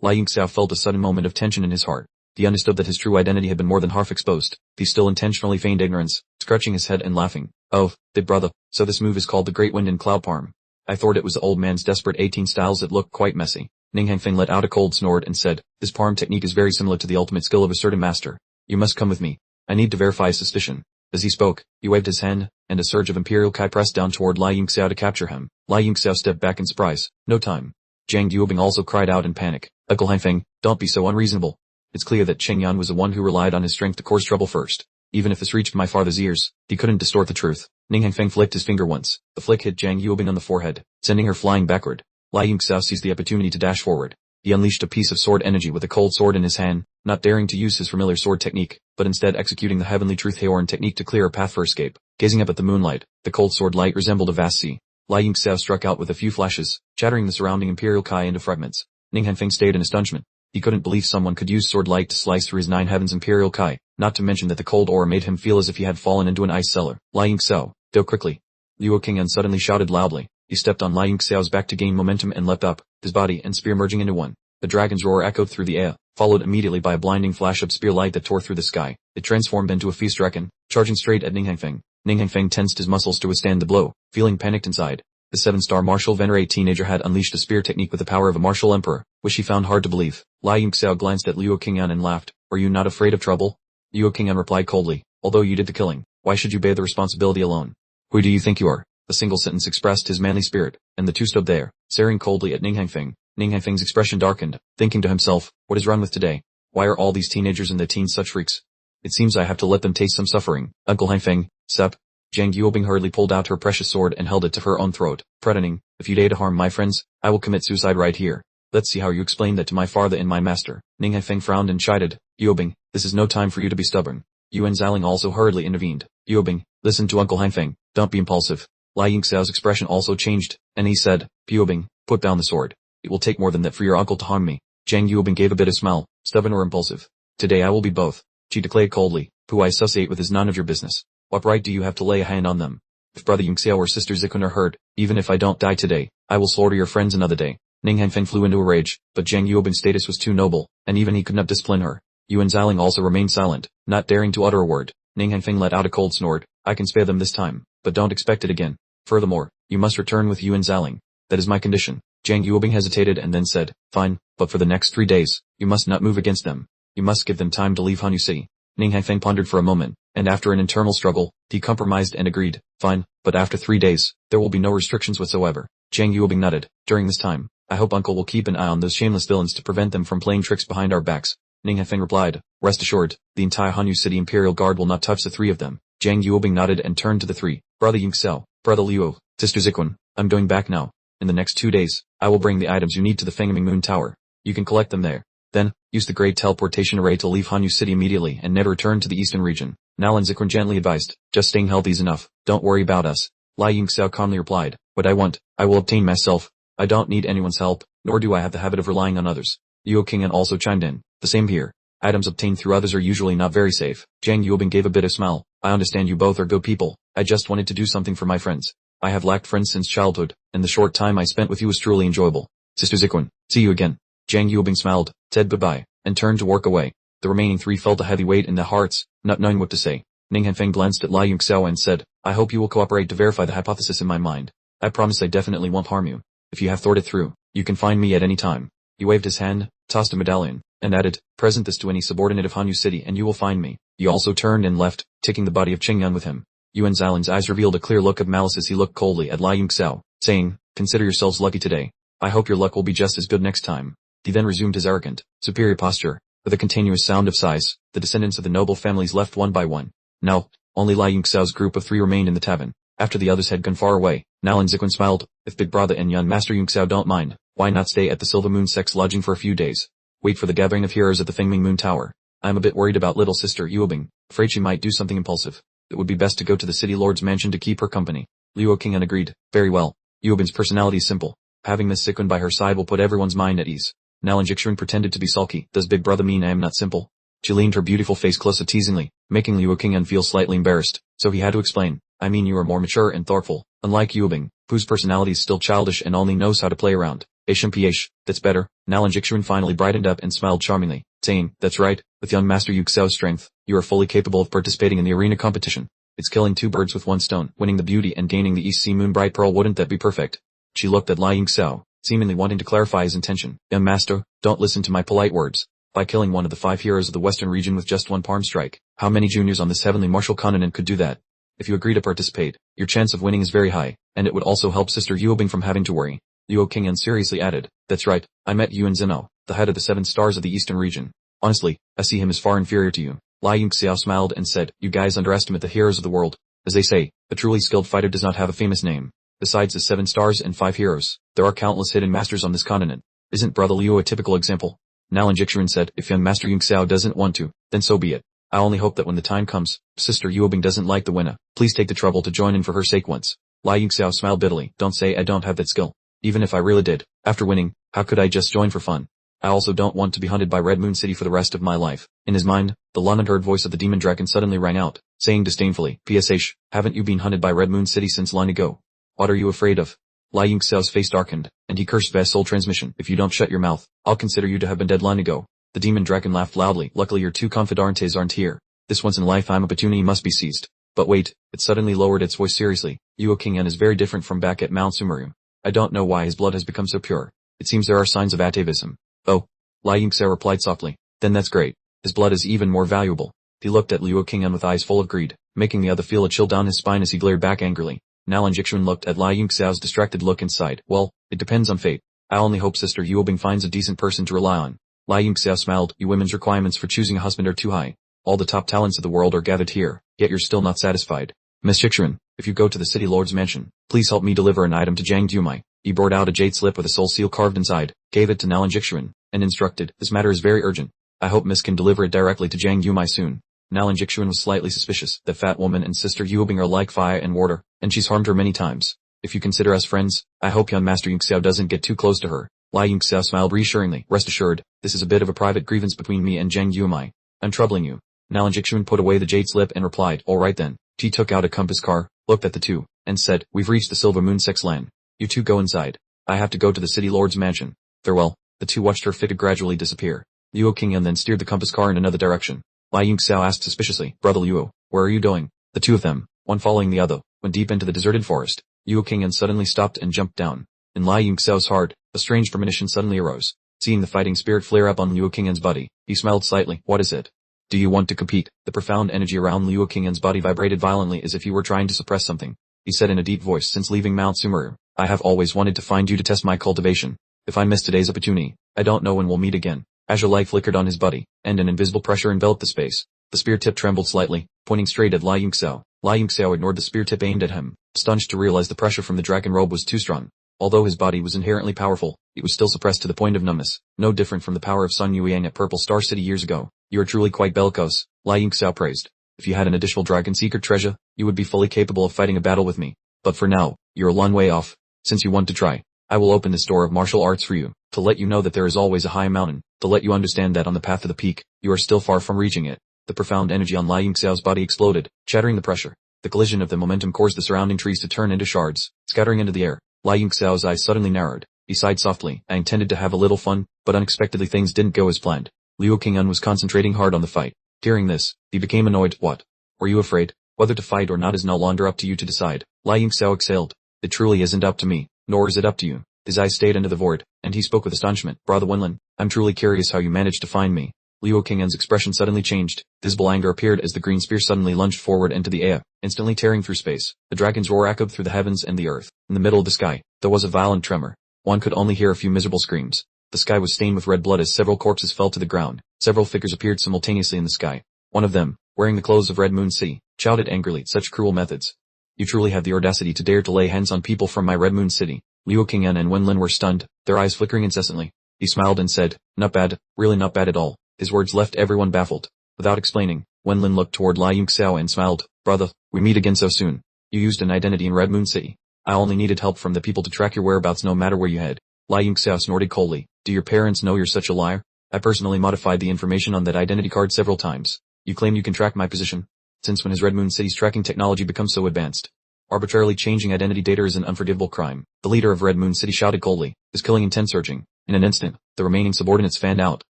Lai Yingxiao felt a sudden moment of tension in his heart. He understood that his true identity had been more than half exposed. He still intentionally feigned ignorance, scratching his head and laughing. Oh, big brother, so this move is called the Great Wind and Cloud Palm. I thought it was the old man's desperate 18 styles that looked quite messy. Ning Hangfeng let out a cold snort and said, this palm technique is very similar to the ultimate skill of a certain master. You must come with me. I need to verify suspicion. As he spoke, he waved his hand, and a surge of Imperial Kai pressed down toward Lai Yingxiao to capture him. Lai Yingxiao stepped back in surprise. No time. Zhang Yuobing also cried out in panic. Uncle Hangfeng, don't be so unreasonable. It's clear that Qing Yan was the one who relied on his strength to cause trouble first. Even if this reached my father's ears, he couldn't distort the truth. Ning Hangfeng flicked his finger once. The flick hit Zhang Yuobing on the forehead, sending her flying backward. Lai Yingxiao seized the opportunity to dash forward. He unleashed a piece of sword energy with a cold sword in his hand, not daring to use his familiar sword technique, but instead executing the heavenly truth Haorn technique to clear a path for escape. Gazing up at the moonlight, the cold sword light resembled a vast sea. Lai Yingxiao struck out with a few flashes, shattering the surrounding Imperial Kai into fragments. Ning Hangfeng stayed in astonishment. He couldn't believe someone could use sword light to slice through his 9 heavens Imperial Kai, not to mention that the cold aura made him feel as if he had fallen into an ice cellar. Lai Yingxiao, go quickly. Luo Qingyan suddenly shouted loudly. He stepped on Lai Yingxiao's back to gain momentum and leapt up, his body and spear merging into one. A dragon's roar echoed through the air, followed immediately by a blinding flash of spear light that tore through the sky. It transformed into a feast reckon, charging straight at Ning Hangfeng. Ning Hangfeng tensed his muscles to withstand the blow, feeling panicked inside. The 7-star martial venerate teenager had unleashed a spear technique with the power of a martial emperor, which he found hard to believe. Lai Yingxiao glanced at Luo Qingyan and laughed. Are you not afraid of trouble? Luo Qingyan replied coldly. Although you did the killing, why should you bear the responsibility alone? Who do you think you are? A single sentence expressed his manly spirit, and the two stood there, staring coldly at Ning Hangfeng. Ning Hangfeng's expression darkened, thinking to himself, what is wrong with today? Why are all these teenagers and their teens such freaks? It seems I have to let them taste some suffering. Uncle Hangfeng, Sep. Zhang Yuobing hurriedly pulled out her precious sword and held it to her own throat, threatening, if you dare to harm my friends, I will commit suicide right here. Let's see how you explain that to my father and my master. Ning Hangfeng frowned and chided, Yuobing, this is no time for you to be stubborn. Yuan Xiaoling also hurriedly intervened. Yuobing, listen to Uncle Hangfeng, don't be impulsive. Lai Yingxiao's expression also changed, and he said, Yuobing, put down the sword. It will take more than that for your uncle to harm me. Zhang Yuobing gave a bitter smile, stubborn or impulsive. Today I will be both. She declared coldly, who I associate with is none of your business. What right do you have to lay a hand on them? If brother Yingxiao or sister Zikun are hurt, even if I don't die today, I will slaughter your friends another day. Ning Hangfeng flew into a rage, but Zhang Yuobing's status was too noble, and even he could not discipline her. Yuan Xiaoling also remained silent, not daring to utter a word. Ning Hangfeng let out a cold snort. I can spare them this time, but don't expect it again. Furthermore, you must return with Yuan Xiaoling. That is my condition. Zhang Yuobing hesitated and then said, fine, but for the next 3 days, you must not move against them. You must give them time to leave Han Yusi. Ning Hangfeng pondered for a moment, and after an internal struggle, he compromised and agreed, fine, but after 3 days, there will be no restrictions whatsoever. Zhang Yuobing nodded. During this time, I hope uncle will keep an eye on those shameless villains to prevent them from playing tricks behind our backs. Ning Hangfeng replied, rest assured, the entire Hanyu City Imperial Guard will not touch the 3 of them. Zhang Yuobing nodded and turned to the 3. Brother Yingxiao, Brother Liu, Sister Zikun, I'm going back now. In the next 2 days, I will bring the items you need to the Fengming Moon Tower. You can collect them there. Then, use the great teleportation array to leave Hanyu City immediately and never return to the eastern region. Nalan Zikun gently advised, just staying healthy is enough, don't worry about us. Lai Yingxiao calmly replied, what I want, I will obtain myself. I don't need anyone's help, nor do I have the habit of relying on others. Luo Qingyan also chimed in, the same here. Items obtained through others are usually not very safe. Zhang Yuobing gave a bitter smile. I understand you both are good people. I just wanted to do something for my friends. I have lacked friends since childhood, and the short time I spent with you was truly enjoyable. Sister Zikun, see you again. Zhang Yuobing smiled, said goodbye, and turned to walk away. The remaining 3 felt a heavy weight in their hearts, not knowing what to say. Ning Hangfeng glanced at Lai Yingxiao and said, I hope you will cooperate to verify the hypothesis in my mind. I promise I definitely won't harm you. If you have thought it through, you can find me at any time. He waved his hand, tossed a medallion, and added, present this to any subordinate of Hanyu City and you will find me. He also turned and left, taking the body of Qingyan with him. Yuan Xiaoling's eyes revealed a clear look of malice as he looked coldly at Lai Yingxiao, saying, consider yourselves lucky today. I hope your luck will be just as good next time. He then resumed his arrogant, superior posture. With a continuous sound of sighs, the descendants of the noble families left one by one. Now, only Lai Yingxiao's group of 3 remained in the tavern. After the others had gone far away, Nalan Zikun smiled, if Big Brother and young Master Yingxiao don't mind, why not stay at the Silver Moon Sect's lodging for a few days? Wait for the gathering of heroes at the Fengming Moon Tower. I'm a bit worried about little sister Yuobing, afraid she might do something impulsive. It would be best to go to the city lord's mansion to keep her company. Luo Qingyan agreed, very well. Yuobing's personality is simple. Having Miss Zikun by her side will put everyone's mind at ease. Nalan Jixuan pretended to be sulky. Does Big Brother mean I am not simple? She leaned her beautiful face closer teasingly, making Luo Qingyan feel slightly embarrassed, so he had to explain. I mean you are more mature and thoughtful, unlike Yuobing, whose personality is still childish and only knows how to play around. HMPH, that's better. Now Jixuan finally brightened up and smiled charmingly, saying, that's right, with young Master Yu Xiao's strength, you are fully capable of participating in the arena competition. It's killing two birds with one stone, winning the beauty and gaining the East Sea Moon Bright Pearl. Wouldn't that be perfect? She looked at Li Yingxiao, seemingly wanting to clarify his intention. Young master, don't listen to my polite words. By killing one of the 5 heroes of the Western region with just one palm strike, how many juniors on this heavenly martial continent could do that? If you agree to participate, your chance of winning is very high, and it would also help Sister Yuobing from having to worry. Luo Qingyan seriously added, that's right, I met Yuan Zheno, the head of the 7 stars of the Eastern region. Honestly, I see him as far inferior to you. Li Yingxiao smiled and said, you guys underestimate the heroes of the world. As they say, a truly skilled fighter does not have a famous name. Besides the 7 stars and 5 heroes, there are countless hidden masters on this continent. Isn't Brother Liu a typical example? Now Jixuan said, if young Master Yingxiao doesn't want to, then so be it. I only hope that when the time comes, Sister Yuobing doesn't like the winner. Please take the trouble to join in for her sake once. Li Yingxiao smiled bitterly, don't say I don't have that skill. Even if I really did, after winning, how could I just join for fun? I also don't want to be hunted by Red Moon City for the rest of my life. In his mind, the long-unheard voice of the demon dragon suddenly rang out, saying disdainfully, PSH, haven't you been hunted by Red Moon City since long ago? What are you afraid of? Li Yingxiao's face darkened, and he cursed vast soul transmission. If you don't shut your mouth, I'll consider you to have been dead long ago. The demon dragon laughed loudly. Luckily your 2 confidantes aren't here. This once in a lifetime opportunity must be seized. But wait, it suddenly lowered its voice seriously. Yuo Qingyan is very different from back at Mount Sumeru. I don't know why his blood has become so pure. It seems there are signs of atavism. Oh. Li Yingxiao replied softly. Then that's great. His blood is even more valuable. He looked at Luo Qingyan with eyes full of greed, making the other feel a chill down his spine as he glared back angrily. Now Jixuan looked at Li Yingxiao's distracted look and sighed. Well, it depends on fate. I only hope Sister Yuobing finds a decent person to rely on. Li Yingxiao smiled. You women's requirements for choosing a husband are too high. All the top talents of the world are gathered here, yet you're still not satisfied. Miss Jixuan, if you go to the city lord's mansion, please help me deliver an item to Jiang Dumai. He brought out a jade slip with a soul seal carved inside, gave it to Nalan Jixuan, and instructed, this matter is very urgent. I hope Miss can deliver it directly to Jiang Dumai soon. Nalan Jixuan was slightly suspicious. That fat woman and Sister Yuobing are like fire and water, and she's harmed her many times. If you consider us friends, I hope young Master Yingxiao doesn't get too close to her. Li Yingxiao smiled reassuringly. Rest assured, this is a bit of a private grievance between me and Jiang Dumai. I'm troubling you. Nalan Jixuan put away the jade slip and replied, alright then. He took out a compass car, looked at the two, and said, we've reached the Silver Moon Sex Land. You two go inside. I have to go to the city lord's mansion. Farewell. The two watched her figure gradually disappear. Luo Qingyan then steered the compass car in another direction. Li Yingxiao asked suspiciously, Brother Luo, where are you going? The two of them, one following the other, went deep into the deserted forest. Luo Qingyan suddenly stopped and jumped down. In Li Yingxiao's heart, a strange premonition suddenly arose. Seeing the fighting spirit flare up on Luo Qingyan's body, he smiled slightly. What is it? Do you want to compete? The profound energy around Luo Qingyan's body vibrated violently as if he were trying to suppress something. He said in a deep voice, since leaving Mount Sumeru, I have always wanted to find you to test my cultivation. If I miss today's opportunity, I don't know when we'll meet again. Azure light flickered on his body, and an invisible pressure enveloped the space. The spear tip trembled slightly, pointing straight at Li Yingxiao. Li Yingxiao ignored the spear tip aimed at him, astonished to realize the pressure from the dragon robe was too strong. Although his body was inherently powerful, it was still suppressed to the point of numbness, no different from the power of Sun Yueyang at Purple Star City years ago. You are truly quite bellicose, Li Yingxiao praised. If you had an additional dragon secret treasure, you would be fully capable of fighting a battle with me. But for now, you're a long way off. Since you want to try, I will open this door of martial arts for you, to let you know that there is always a high mountain, to let you understand that on the path to the peak, you are still far from reaching it. The profound energy on Li Yingxiao's body exploded, shattering the pressure. The collision of the momentum caused the surrounding trees to turn into shards, scattering into the air. Li Yingxiao's eyes suddenly narrowed. He sighed softly. I intended to have a little fun, but unexpectedly things didn't go as planned. Luo Qingyan was concentrating hard on the fight. Hearing this, he became annoyed. What? Were you afraid? Whether to fight or not is no longer up to you to decide. Li Yingxiao exhaled. It truly isn't up to me, nor is it up to you. His eyes stayed into the void, and he spoke with astonishment. Brother Wenlin, I'm truly curious how you managed to find me. Luo Qingyan's expression suddenly changed. Visible anger appeared as the green spear suddenly lunged forward into the air, instantly tearing through space. The dragon's roar echoed through the heavens and the earth. In the middle of the sky, there was a violent tremor. One could only hear a few miserable screams. The sky was stained with red blood as several corpses fell to the ground. Several figures appeared simultaneously in the sky. One of them, wearing the clothes of Red Moon City, shouted angrily, such cruel methods. You truly have the audacity to dare to lay hands on people from my Red Moon City. Luo Qingyan and Wenlin were stunned, their eyes flickering incessantly. He smiled and said, not bad, really not bad at all. His words left everyone baffled. Without explaining, Wenlin looked toward Li Yingxiao and smiled. Brother, we meet again so soon. You used an identity in Red Moon City. I only needed help from the people to track your whereabouts no matter where you head. Li Yingxiao snorted coldly. Do your parents know you're such a liar? I personally modified the information on that identity card several times. You claim you can track my position? Since when has Red Moon City's tracking technology become so advanced? Arbitrarily changing identity data is an unforgivable crime, the leader of Red Moon City shouted coldly, his killing intent surging. In an instant, the remaining subordinates fanned out,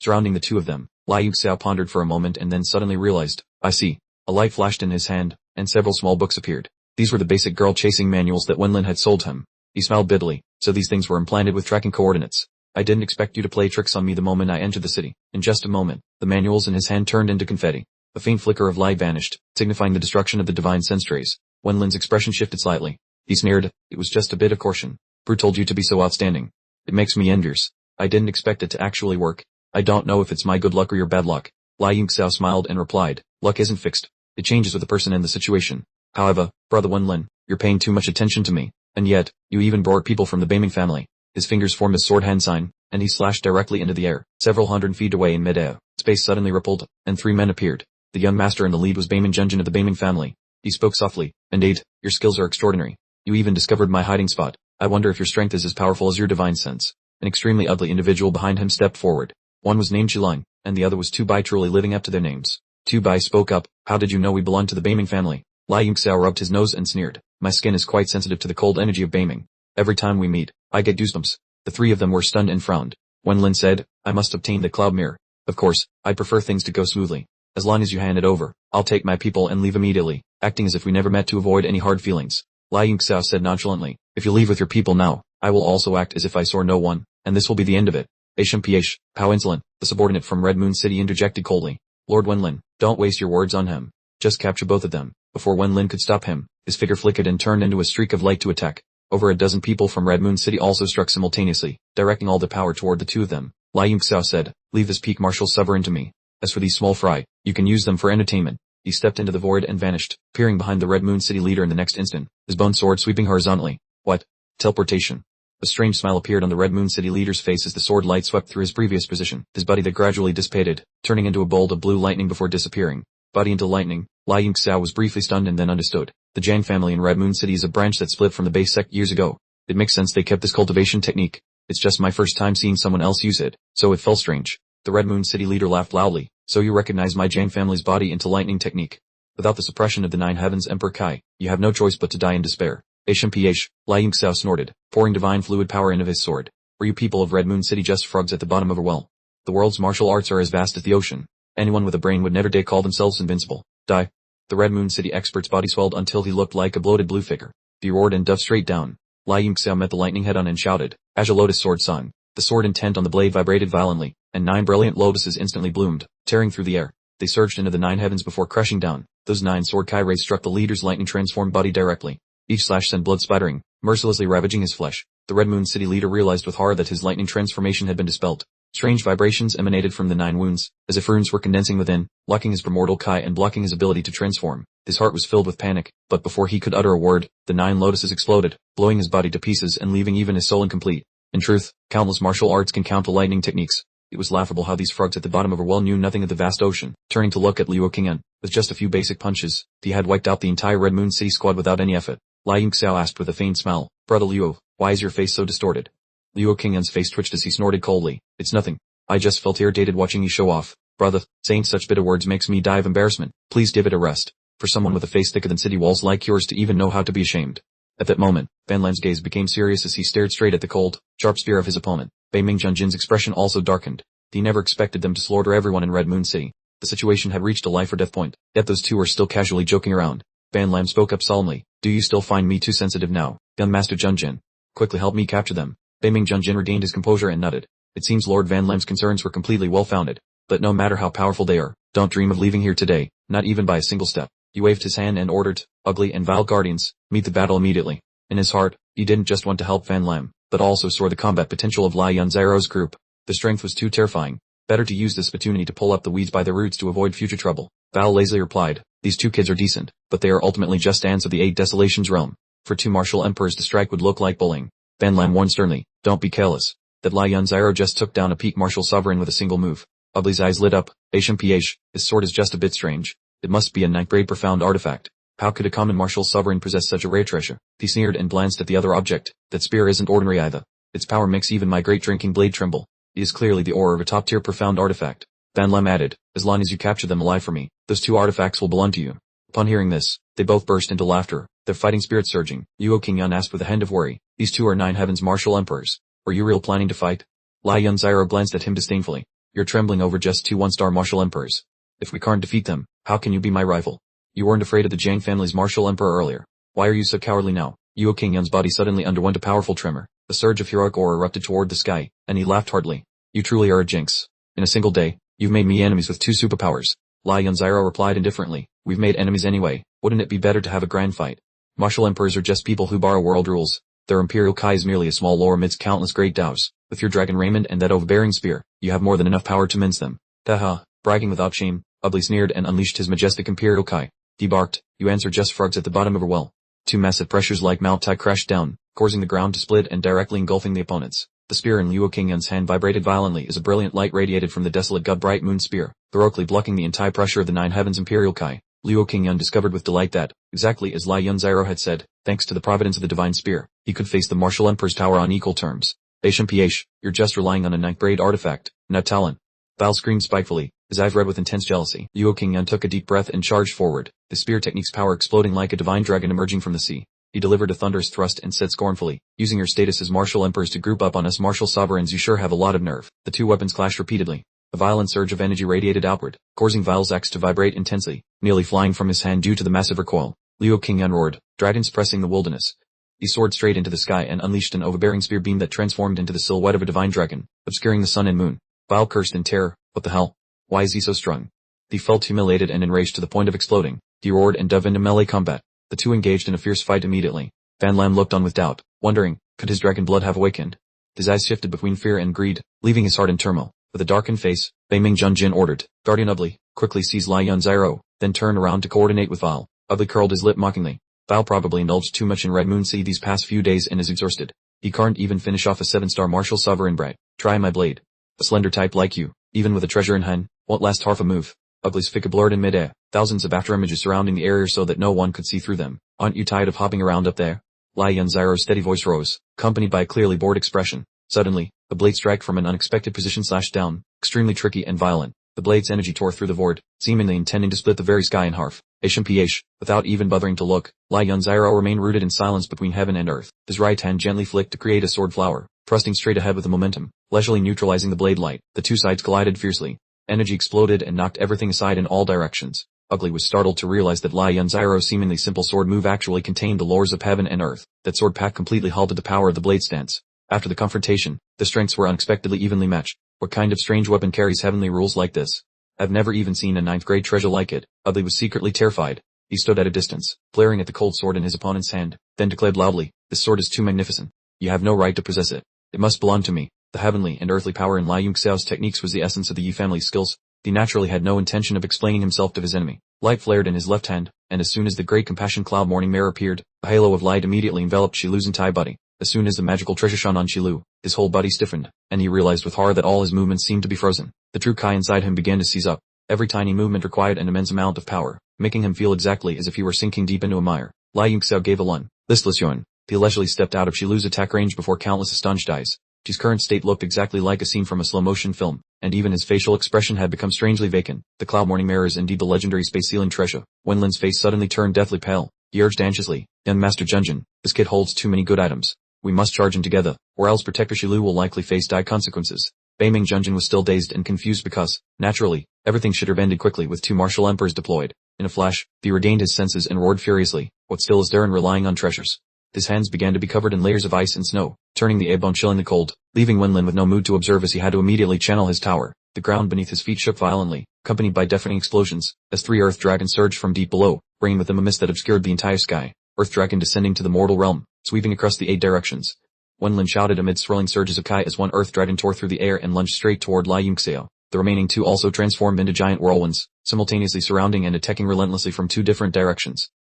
surrounding the two of them. Liu Xiao pondered for a moment and then suddenly realized, I see. A light flashed in his hand, and several small books appeared. These were the basic girl-chasing manuals that Wenlin had sold him. He smiled bitterly, so these things were implanted with tracking coordinates. I didn't expect you to play tricks on me the moment I entered the city. In just a moment, the manuals in his hand turned into confetti. A faint flicker of light vanished, signifying the destruction of the divine sense rays. Wenlin's expression shifted slightly. He sneered, it was just a bit of caution. Who told you to be so outstanding? It makes me envious. I didn't expect it to actually work. I don't know if it's my good luck or your bad luck. Liu Xiao smiled and replied, luck isn't fixed. It changes with the person and the situation. However, brother Wenlin, you're paying too much attention to me. And yet, you even brought people from the Beiming family. His fingers formed a sword hand sign, and he slashed directly into the air. Several hundred feet away in midair, space suddenly rippled, and 3 men appeared. The young master in the lead was Beiming Junjin of the Beiming family. He spoke softly, indeed, your skills are extraordinary. You even discovered my hiding spot. I wonder if your strength is as powerful as your divine sense. An extremely ugly individual behind him stepped forward. One was named Chilang, and the other was Tu Bai, truly living up to their names. Tu Bai spoke up, how did you know we belong to the Beiming family? Liu Xiao rubbed his nose and sneered, my skin is quite sensitive to the cold energy of Beiming. Every time we meet, I get goosebumps. The 3 of them were stunned and frowned. Wenlin said, I must obtain the cloud mirror. Of course, I'd prefer things to go smoothly. As long as you hand it over, I'll take my people and leave immediately, acting as if we never met to avoid any hard feelings. Liu Xiao said nonchalantly, if you leave with your people now, I will also act as if I saw no one, and this will be the end of it. HMPH, how insolent, the subordinate from Red Moon City interjected coldly. Lord Wenlin, don't waste your words on him. Just capture both of them. Before Wenlin could stop him, his figure flickered and turned into a streak of light to attack. Over a dozen people from Red Moon City also struck simultaneously, directing all the power toward the 2 of them. Liu Xiao said, leave this peak martial sovereign to me. As for these small fry, you can use them for entertainment. He stepped into the void and vanished, peering behind the Red Moon City leader in the next instant, his bone sword sweeping horizontally. What? Teleportation. A strange smile appeared on the Red Moon City leader's face as the sword light swept through his previous position, his body that gradually dissipated, turning into a bolt of blue lightning before disappearing. Body into lightning, Liu Xiao was briefly stunned and then understood. The Jiang family in Red Moon City is a branch that split from the base sect years ago. It makes sense they kept this cultivation technique. It's just my first time seeing someone else use it, so it felt strange. The Red Moon City leader laughed loudly. So you recognize my Jiang family's body into lightning technique. Without the suppression of the 9 heavens Emperor Kai, you have no choice but to die in despair. HMPH, Liu Xiao snorted, pouring divine fluid power into his sword. Were you people of Red Moon City just frogs at the bottom of a well? The world's martial arts are as vast as the ocean. Anyone with a brain would never dare call themselves invincible. Die. The Red Moon City expert's body swelled until he looked like a bloated blue figure. He roared and dove straight down. Liu Xiao met the lightning head-on and shouted, as a lotus sword sung. The sword intent on the blade vibrated violently, and 9 brilliant lotuses instantly bloomed, tearing through the air. They surged into the 9 heavens before crashing down. Those 9 sword kai rays struck the leader's lightning-transformed body directly. Each slash sent blood splattering, mercilessly ravaging his flesh. The Red Moon City leader realized with horror that his lightning transformation had been dispelled. Strange vibrations emanated from the 9 wounds, as if runes were condensing within, locking his primordial kai and blocking his ability to transform. His heart was filled with panic, but before he could utter a word, the 9 lotuses exploded, blowing his body to pieces and leaving even his soul incomplete. In truth, countless martial arts can counter lightning techniques. It was laughable how these frogs at the bottom of a well knew nothing of the vast ocean. Turning to look at Liu Qing'an, with just a few basic punches, he had wiped out the entire Red Moon City squad without any effort. Liu Xiao asked with a faint smile, Brother Liu, why is your face so distorted? Liu Qing'an's face twitched as he snorted coldly, it's nothing. I just felt irritated watching you show off. Brother, saying such bitter words makes me die of embarrassment. Please give it a rest. For someone with a face thicker than city walls like yours to even know how to be ashamed. At that moment, Van Lan's gaze became serious as he stared straight at the cold, sharp spear of his opponent. Beiming Junjin's expression also darkened. He never expected them to slaughter everyone in Red Moon City. The situation had reached a life or death point, yet those two were still casually joking around. Van Lam spoke up solemnly, do you still find me too sensitive now? Young Master Junjin, quickly help me capture them. Beiming Junjin regained his composure and nodded. It seems Lord Van Lam's concerns were completely well-founded. But no matter how powerful they are, don't dream of leaving here today, not even by a single step. He waved his hand and ordered, ugly and vile guardians, meet the battle immediately. In his heart, he didn't just want to help Van Lam, but also saw the combat potential of Lai Yunziro's group. The strength was too terrifying. Better to use this opportunity to pull up the weeds by the roots to avoid future trouble. Val lazily replied, these 2 kids are decent, but they are ultimately just ants of the 8 desolations realm. For 2 martial emperors to strike would look like bullying. Van Lam warned sternly, don't be careless. That Lai Yunziro just took down a peak martial sovereign with a single move. Ugly's eyes lit up, HMPH, his sword is just a bit strange. It must be a 9th grade profound artifact. How could a common martial sovereign possess such a rare treasure? He sneered and glanced at the other object. That spear isn't ordinary either. Its power makes even my great drinking blade tremble. It is clearly the ore of a top-tier profound artifact. Van Lam added, as long as you capture them alive for me, those 2 artifacts will belong to you. Upon hearing this, They both burst into laughter, their fighting spirits surging. Yuo Qingyan asked with a hint of worry, these two are Nine Heavens martial emperors. Were you real planning to fight? Lai Yunziro glanced at him disdainfully. You're trembling over just two one-star martial emperors. If we can't defeat them, how can you be my rival? You weren't afraid of the Jiang family's martial emperor earlier. Why are you so cowardly now? Yuo Qingyan's body suddenly underwent a powerful tremor. A surge of heroic aura erupted toward the sky, and he laughed heartily. You truly are a jinx. In a single day, you've made me enemies with two superpowers. Lai Yunziro replied indifferently, we've made enemies anyway, wouldn't it be better to have a grand fight? Martial emperors are just people who borrow world rules. Their imperial kai is merely a small lore amidst countless great Daos. With your dragon raiment and that overbearing spear, you have more than enough power to mince them. Haha, bragging without shame, Ugly sneered and unleashed his majestic imperial kai. He barked, you answer just frogs at the bottom of a well. Two massive pressures like Mount Tai crashed down, causing the ground to split and directly engulfing the opponents. The spear in Luo Qingyan's hand vibrated violently as a brilliant light radiated from the desolate god-bright moon spear, heroically blocking the entire pressure of the Nine Heavens imperial kai. Luo Qingyan discovered with delight that, exactly as Lai Yunziro had said, thanks to the providence of the divine spear, he could face the martial emperor's tower on equal terms. HMPH, you're just relying on a ninth grade artifact, not talent. Val screamed spitefully, his eyes red with intense jealousy. Luo Qingyan took a deep breath and charged forward, the spear technique's power exploding like a divine dragon emerging from the sea. He delivered a thunderous thrust and said scornfully, using your status as martial emperors to group up on us martial sovereigns, you sure have a lot of nerve. The two weapons clashed repeatedly. A violent surge of energy radiated outward, causing Val's axe to vibrate intensely, nearly flying from his hand due to the massive recoil. Luo Qingyan roared, dragons pressing the wilderness. He soared straight into the sky and unleashed an overbearing spear beam that transformed into the silhouette of a divine dragon, obscuring the sun and moon. Val cursed in terror, what the hell? Why is he so strung? He felt humiliated and enraged to the point of exploding. He roared and dove into melee combat. The two engaged in a fierce fight immediately. Van Lam looked on with doubt, wondering, could his dragon blood have awakened? His eyes shifted between fear and greed, leaving his heart in turmoil. With a darkened face, Beiming Junjin ordered, Guardian Ugly, quickly seize Lai Yunziro, then turn around to coordinate with Val. Ugly curled his lip mockingly. Val probably indulged too much in Red Moon Sea these past few days and is exhausted. He can't even finish off a 7-star martial sovereign bright. Try my blade. A slender type like you, even with a treasure in hand, won't last half a move. Ugly's figure blurred in midair, thousands of afterimages surrounding the area so that no one could see through them. Aren't you tired of hopping around up there? Lai Yunziro's steady voice rose, accompanied by a clearly bored expression. Suddenly, a blade strike from an unexpected position slashed down, extremely tricky and violent. The blade's energy tore through the void, seemingly intending to split the very sky in half. HMPH, without even bothering to look, Lai Yunziro remained rooted in silence between heaven and earth. His right hand gently flicked to create a sword flower, thrusting straight ahead with the momentum, leisurely neutralizing the blade light. The two sides collided fiercely. Energy exploded and knocked everything aside in all directions. Ugly was startled to realize that Lai Yunziro's seemingly simple sword move actually contained the lores of heaven and earth. That sword pack completely halted the power of the blade stance. After the confrontation, the strengths were unexpectedly evenly matched. What kind of strange weapon carries heavenly rules like this? I've never even seen a 9th grade treasure like it. Ugly was secretly terrified. He stood at a distance, glaring at the cold sword in his opponent's hand, then declared loudly, this sword is too magnificent. You have no right to possess it. It must belong to me. The heavenly and earthly power in Lai Yunxiao's techniques was the essence of the Yi family's skills. He naturally had no intention of explaining himself to his enemy. Light flared in his left hand, and as soon as the great compassion cloud morning mirror appeared, a halo of light immediately enveloped Shilu's entire body. As soon as the magical treasure shone on Shilu, his whole body stiffened, and he realized with horror that all his movements seemed to be frozen. The true Kai inside him began to seize up. Every tiny movement required an immense amount of power, making him feel exactly as if he were sinking deep into a mire. Lai Yunxiao gave a listless yawn. He leisurely stepped out of Shilu's attack range before countless astonished eyes. His current state looked exactly like a scene from a slow-motion film, and even his facial expression had become strangely vacant. The cloud morning mirror is indeed the legendary space ceiling treasure. Wenlin's face suddenly turned deathly pale. He urged anxiously, young Master Junjin, this kid holds too many good items. We must charge him together, or else Protector Shilu will likely face dire consequences. Beiming Junjin was still dazed and confused because, naturally, everything should have ended quickly with two martial emperors deployed. In a flash, he regained his senses and roared furiously, what still is there in relying on treasures? His hands began to be covered in layers of ice and snow, turning the air-bone chill in the cold, leaving Wenlin with no mood to observe as he had to immediately channel his tower. The ground beneath his feet shook violently, accompanied by deafening explosions, as 3 earth dragons surged from deep below, bringing with them a mist that obscured the entire sky. Earth dragon descending to the mortal realm, sweeping across the 8 directions. Wenlin shouted amid swirling surges of Kai as one earth dragon tore through the air and lunged straight toward Lai Yunxiao. The remaining 2 also transformed into giant whirlwinds, simultaneously surrounding and attacking relentlessly from 2 different directions.